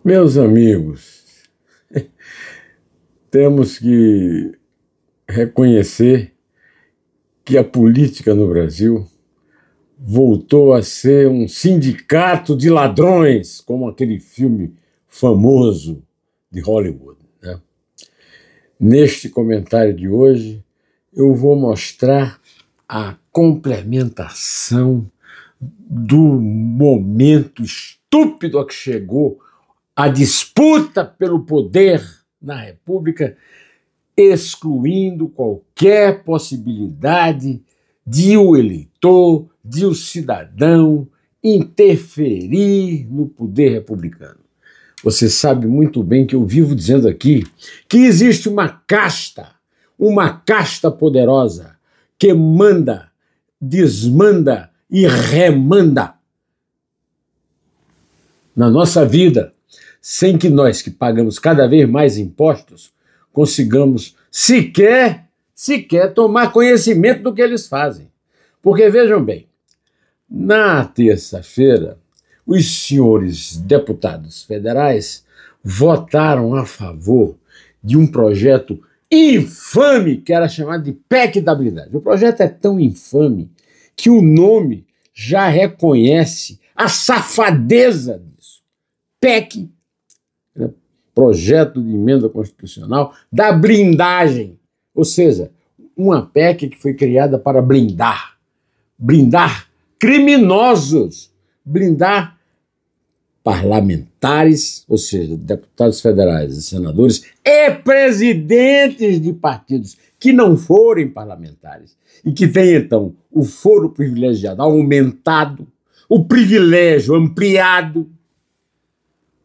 Meus amigos, temos que reconhecer que a política no Brasil voltou a ser um sindicato de ladrões, como aquele filme famoso de Hollywood, né? Neste comentário de hoje, eu vou mostrar a complementação do momento estúpido a que chegou a disputa pelo poder na República, excluindo qualquer possibilidade de o eleitor, de o cidadão interferir no poder republicano. Você sabe muito bem que eu vivo dizendo aqui que existe uma casta poderosa que manda, desmanda e remanda na nossa vida, sem que nós, que pagamos cada vez mais impostos, consigamos sequer tomar conhecimento do que eles fazem. Porque, vejam bem, na terça-feira, os senhores deputados federais votaram a favor de um projeto infame que era chamado de PEC da blindagem. O projeto é tão infame que o nome já reconhece a safadeza disso. PEC, Projeto de Emenda Constitucional da blindagem, ou seja, uma PEC que foi criada para blindar criminosos, blindar parlamentares, ou seja, deputados federais e senadores e presidentes de partidos que não forem parlamentares e que têm, então, o foro privilegiado aumentado, o privilégio ampliado,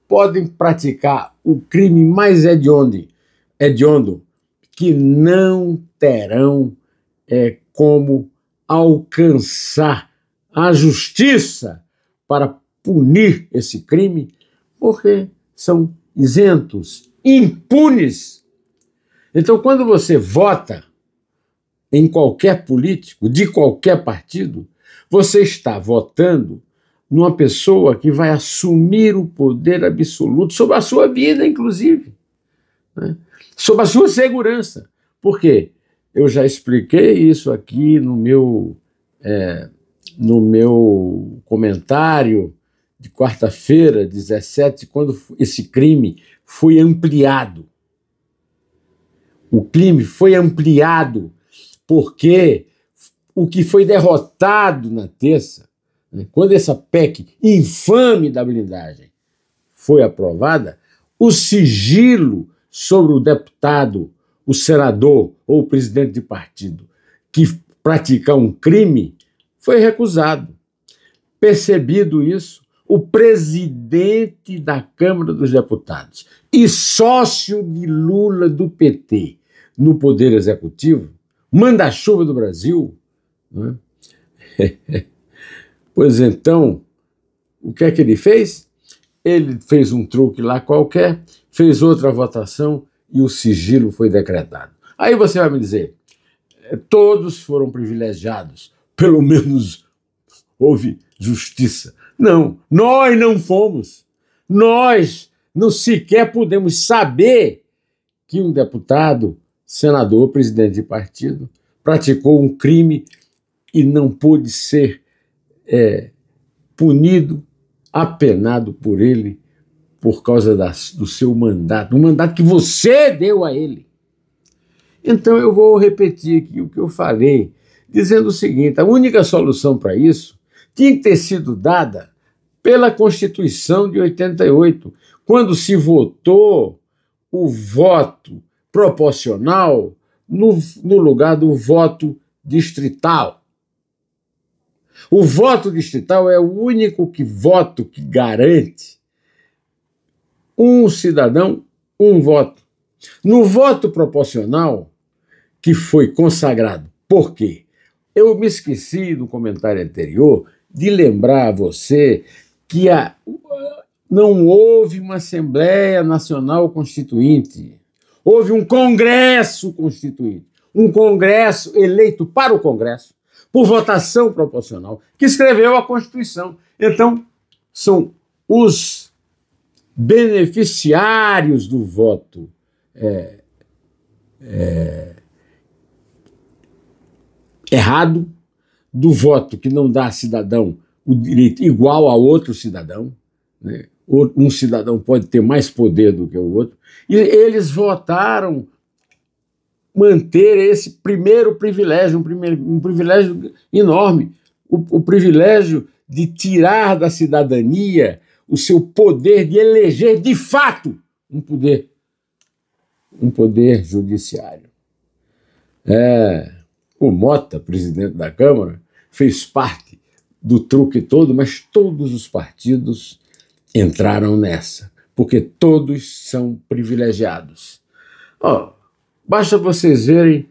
podem praticar o crime mais hediondo, que não terão como alcançar a justiça para punir esse crime, porque são isentos, impunes. Então, quando você vota em qualquer político, de qualquer partido, você está votando numa pessoa que vai assumir o poder absoluto sobre a sua vida, inclusive, né? Sobre a sua segurança. Por quê? Eu já expliquei isso aqui no meu comentário de quarta-feira, 17, quando esse crime foi ampliado. O crime foi ampliado porque o que foi derrotado na terça, quando essa PEC infame da blindagem foi aprovada, o sigilo sobre o deputado, o senador ou o presidente de partido que praticar um crime foi recusado. Percebido isso, o presidente da Câmara dos Deputados e sócio de Lula do PT no Poder Executivo, manda-chuva do Brasil, né? Pois então, o que é que ele fez? Ele fez um truque lá qualquer, fez outra votação e o sigilo foi decretado. Aí você vai me dizer, todos foram privilegiados, pelo menos houve justiça. Não, nós não fomos. Nós não sequer podemos saber que um deputado, senador, presidente de partido, praticou um crime e não pôde ser punido, apenado por ele, por causa do seu mandato, um mandato que você deu a ele. Então eu vou repetir aqui o que eu falei, dizendo o seguinte: a única solução para isso tinha que ter sido dada pela Constituição de 88, quando se votou o voto proporcional no lugar do voto distrital. O voto distrital é o único voto que garante um cidadão, um voto. No voto proporcional, que foi consagrado, por quê? Eu me esqueci no comentário anterior de lembrar a você que não houve uma Assembleia Nacional Constituinte, houve um Congresso Constituinte, um Congresso eleito para o Congresso, por votação proporcional, que escreveu a Constituição. Então, são os beneficiários do voto errado, do voto que não dá a cidadão o direito igual a outro cidadão, né? Um cidadão pode ter mais poder do que o outro, e eles votaram manter esse primeiro privilégio, um privilégio enorme, o privilégio de tirar da cidadania o seu poder de eleger de fato um poder judiciário. O Mota, presidente da Câmara, fez parte do truque todo, mas todos os partidos entraram nessa, porque todos são privilegiados. Basta vocês verem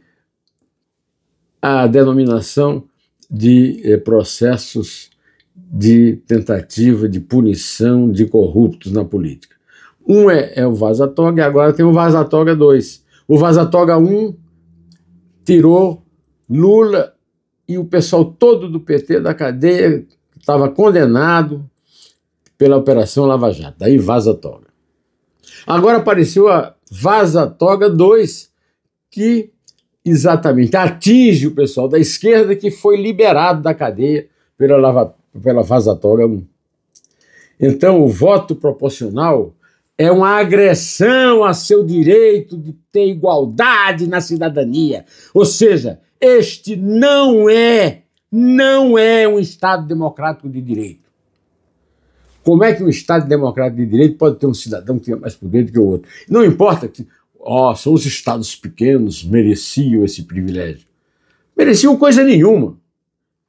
a denominação de processos de tentativa de punição de corruptos na política. Um é o Vaza Toga, e agora tem o Vaza Toga 2. O Vaza Toga 1 tirou Lula e o pessoal todo do PT da cadeia, que estava condenado pela Operação Lava Jato. Daí Vaza Toga. Agora apareceu a Vaza Toga 2, que exatamente atinge o pessoal da esquerda que foi liberado da cadeia pela Vaza Toga 1. Então, o voto proporcional é uma agressão a seu direito de ter igualdade na cidadania. Ou seja, este não é um Estado democrático de direito. Como é que um Estado democrático de direito pode ter um cidadão que tenha mais poder do que o outro? Não importa que são os estados pequenos, mereciam esse privilégio. Mereciam coisa nenhuma.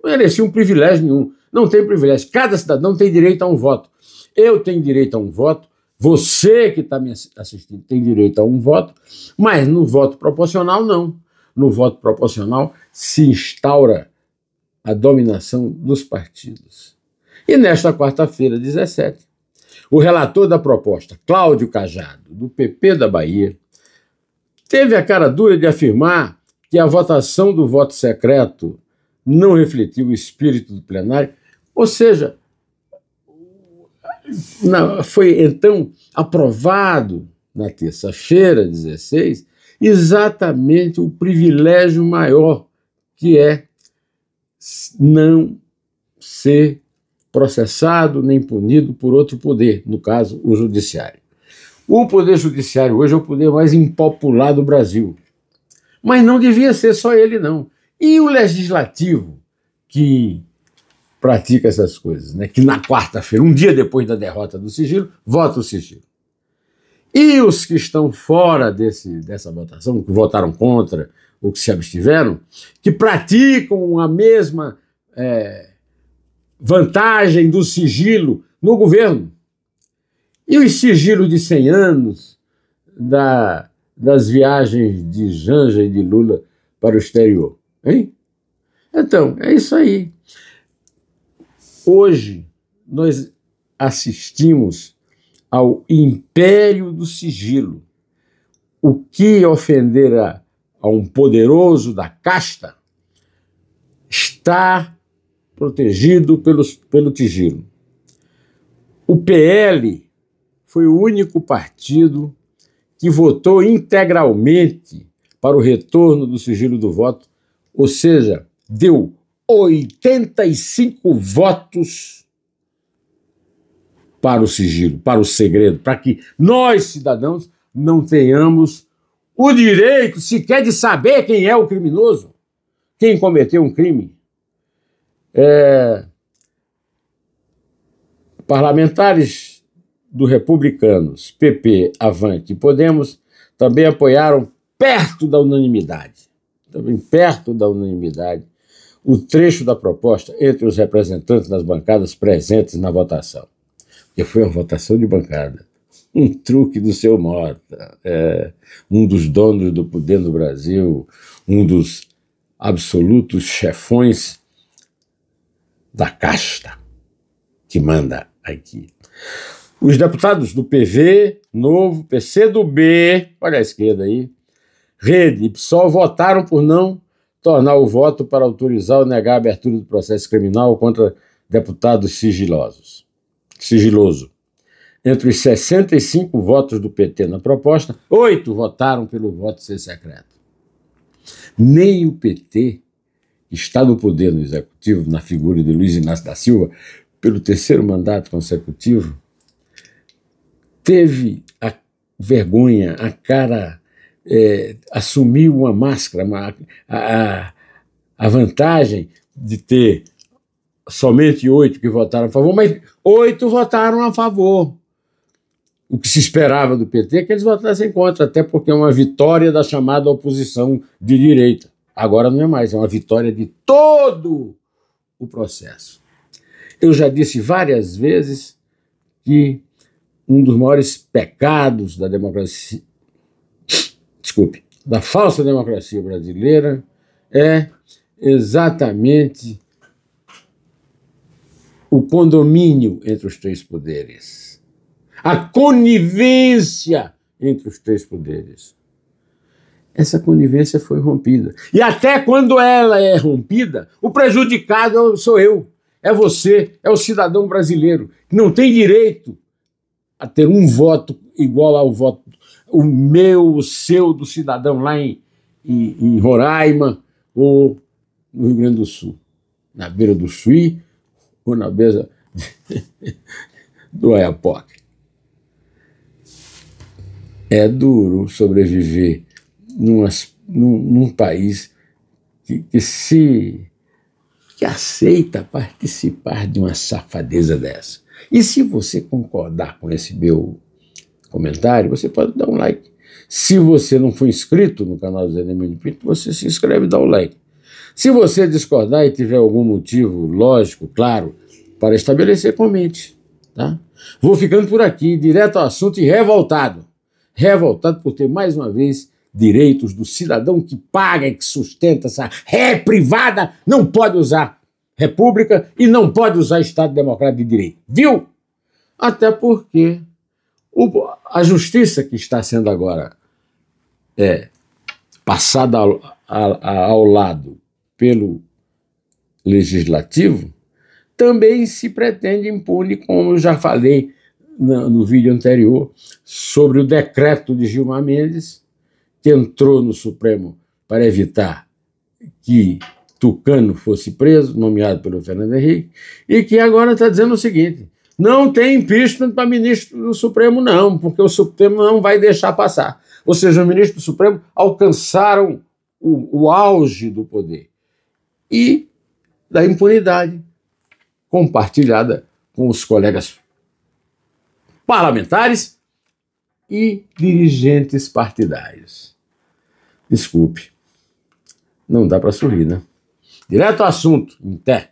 Não mereciam privilégio nenhum. Não tem privilégio. Cada cidadão tem direito a um voto. Eu tenho direito a um voto, você que está me assistindo tem direito a um voto, mas no voto proporcional, não. No voto proporcional se instaura a dominação dos partidos. E nesta quarta-feira, 17, o relator da proposta, Cláudio Cajado, do PP da Bahia, teve a cara dura de afirmar que a votação do voto secreto não refletiu o espírito do plenário, ou seja, foi então aprovado na terça-feira, 16, exatamente o privilégio maior, que é não ser processado nem punido por outro poder, no caso, o judiciário. O poder judiciário hoje é o poder mais impopular do Brasil. Mas não devia ser só ele, não. E o legislativo, que pratica essas coisas, né? Que na quarta-feira, um dia depois da derrota do sigilo, vota o sigilo. E os que estão fora dessa votação, que votaram contra ou que se abstiveram, que praticam a mesma vantagem do sigilo no governo. E os sigilos de 100 anos das viagens de Janja e de Lula para o exterior, hein? Então, é isso aí. Hoje, nós assistimos ao império do sigilo. O que ofender a um poderoso da casta está protegido pelo sigilo. O PL foi o único partido que votou integralmente para o retorno do sigilo do voto, ou seja, deu 85 votos para o sigilo, para o segredo, para que nós, cidadãos, não tenhamos o direito sequer de saber quem é o criminoso, quem cometeu um crime. Parlamentares do Republicanos, PP, Avante e Podemos também apoiaram perto da unanimidade, o trecho da proposta entre os representantes das bancadas presentes na votação. Porque foi uma votação de bancada. Um truque do seu Mota, um dos donos do poder no Brasil, um dos absolutos chefões da casta que manda aqui. Os deputados do PV, Novo, PCdoB, olha a esquerda aí, Rede e PSOL votaram por não tornar o voto para autorizar ou negar a abertura do processo criminal contra deputados sigiloso. entre os 65 votos do PT na proposta, 8 votaram pelo voto ser secreto. Nem o PT, que está no poder no Executivo, na figura de Luiz Inácio da Silva, pelo terceiro mandato consecutivo, teve a vergonha, a cara, assumiu uma máscara, a vantagem de ter somente 8 que votaram a favor, mas 8 votaram a favor. O que se esperava do PT é que eles votassem contra, até porque é uma vitória da chamada oposição de direita. Agora não é mais, é uma vitória de todo o processo. Eu já disse várias vezes que um dos maiores pecados da democracia, da falsa democracia brasileira é exatamente o condomínio entre os três poderes, a conivência entre os três poderes. Essa conivência foi rompida. E até quando ela é rompida, o prejudicado sou eu, é você, é o cidadão brasileiro, que não tem direito a ter um voto igual ao voto, o meu, o seu, do cidadão lá em Roraima ou no Rio Grande do Sul, na beira do Chuí ou na beira do Oiapoque. É duro sobreviver num país que aceita participar de uma safadeza dessa. E se você concordar com esse meu comentário, você pode dar um like. Se você não for inscrito no canal do Zé Neymar de Pinto, você se inscreve e dá um like. Se você discordar e tiver algum motivo lógico, claro, para estabelecer, comente. Tá? Vou ficando por aqui, direto ao assunto e revoltado. Revoltado por ter, mais uma vez, direitos do cidadão que paga e que sustenta essa ré privada, não pode usar república e não pode usar Estado Democrático de Direito. Viu? Até porque a justiça que está sendo agora passada ao lado pelo Legislativo também se pretende impune, como eu já falei no vídeo anterior, sobre o decreto de Gilmar Mendes, que entrou no Supremo para evitar que Tucano fosse preso, nomeado pelo Fernando Henrique, e que agora está dizendo o seguinte: não tem impeachment para ministro do Supremo não, porque o Supremo não vai deixar passar. Ou seja, os ministros do Supremo alcançaram o auge do poder e da impunidade compartilhada com os colegas parlamentares e dirigentes partidários. Desculpe, não dá para sorrir, né? Direto ao assunto, em pé.